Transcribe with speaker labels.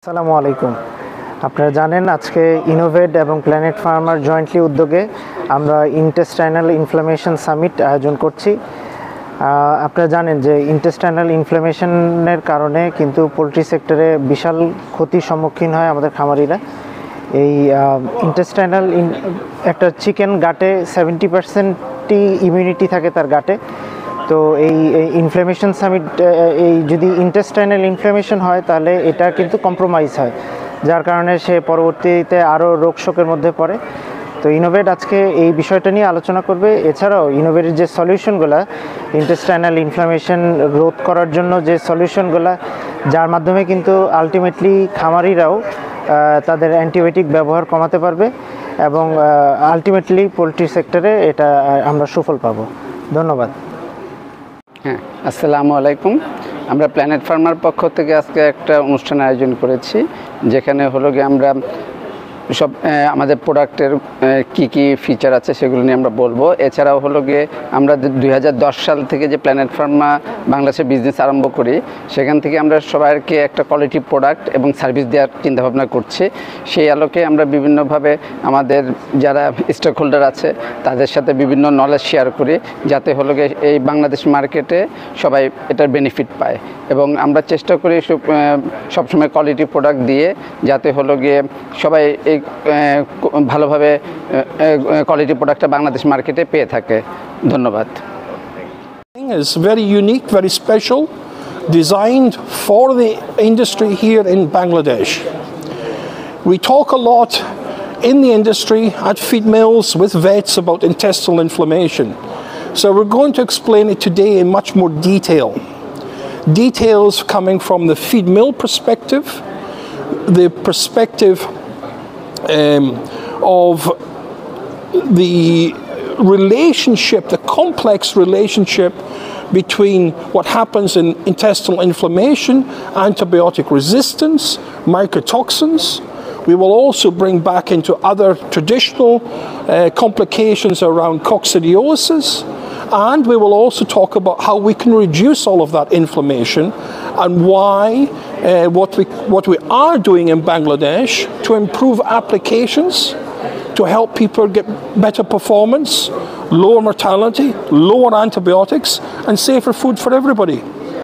Speaker 1: আসসালামু আলাইকুম। আপনারা জানেন আজকে ইনোভেট এবং প্ল্যানেট ফার্মার জয়েন্টলি উদ্যোগে আমরা ইন্টেস্টাইনাল ইনফ্লামেশন সামিট আয়োজন করছি। আপনারা জানেন যে ইন্টেস্টাইনাল ইনফ্লামেশনের কারণে কিন্তু পোলট্রি সেক্টরে বিশাল ক্ষতির সম্মুখীন হয় আমাদের খামারিরা। এই ইন্টেস্টাইনাল একটা চিকেন গাটে 70%ই ইমিউনিটি থাকে তার গাটে। তো এই ইনফ্লামেশন সামিট এই যদি ইন্টেস্টাইনাল ইনফ্লামেশন হয় তাহলে এটা কিন্তু কম্প্রোমাইজ হয়, যার কারণে সে পরবর্তীতে আরও রোগ শোকের মধ্যে পড়ে। তো ইনোভেট আজকে এই বিষয়টা নিয়ে আলোচনা করবে। এছাড়াও ইনোভেটের যে সলিউশনগুলো ইন্টেস্টাইনাল ইনফ্লামেশন রোধ করার জন্য যে সলিউশনগুলো, যার মাধ্যমে কিন্তু আলটিমেটলি খামারিরাও তাদের অ্যান্টিবায়োটিক ব্যবহার কমাতে পারবে এবং আলটিমেটলি পোলট্রি সেক্টরে এটা আমরা সুফল পাবো। ধন্যবাদ।
Speaker 2: হ্যাঁ, আসসালামু আলাইকুম। আমরা প্ল্যানেট ফার্মার পক্ষ থেকে আজকে একটা অনুষ্ঠান আয়োজন করেছি, যেখানে হলো গিয়ে আমরা সব আমাদের প্রোডাক্টের কি কি ফিচার আছে সেগুলো নিয়ে আমরা বলবো। এছাড়াও হলো গিয়ে আমরা 2010 সাল থেকে যে প্ল্যানেট ফার্মা বাংলাদেশে বিজনেস আরম্ভ করি, সেখান থেকে আমরা সবাইকে একটা কোয়ালিটি প্রোডাক্ট এবং সার্ভিস দেওয়ার চিন্তাভাবনা করছি। সেই আলোকে আমরা বিভিন্নভাবে আমাদের যারা স্টেক হোল্ডার আছে তাদের সাথে বিভিন্ন নলেজ শেয়ার করি, যাতে হলো গিয়ে এই বাংলাদেশ মার্কেটে সবাই এটার বেনিফিট পায়। এবং আমরা চেষ্টা করি সবসময় কোয়ালিটি প্রোডাক্ট দিয়ে, যাতে হলো গিয়ে সবাই এই ভালোভাবে কোয়ালিটি প্রোডাক্টটা বাংলাদেশ মার্কেটে পেয়ে থাকে। ধন্যবাদ।
Speaker 3: It's very unique, very special, designed for the industry here in Bangladesh. We talk a lot in the industry at feed mills with vets about intestinal inflammation. So we're going to explain it today in much more detail. Details coming from the feed mill perspective, the perspective of the relationship, the complex relationship between what happens in intestinal inflammation, antibiotic resistance, mycotoxins. We will also bring back into other traditional complications around coccidiosis, and we will also talk about how we can reduce all of that inflammation and why what we are doing in Bangladesh to improve applications to help people get better performance, lower mortality, lower antibiotics, and safer food for everybody.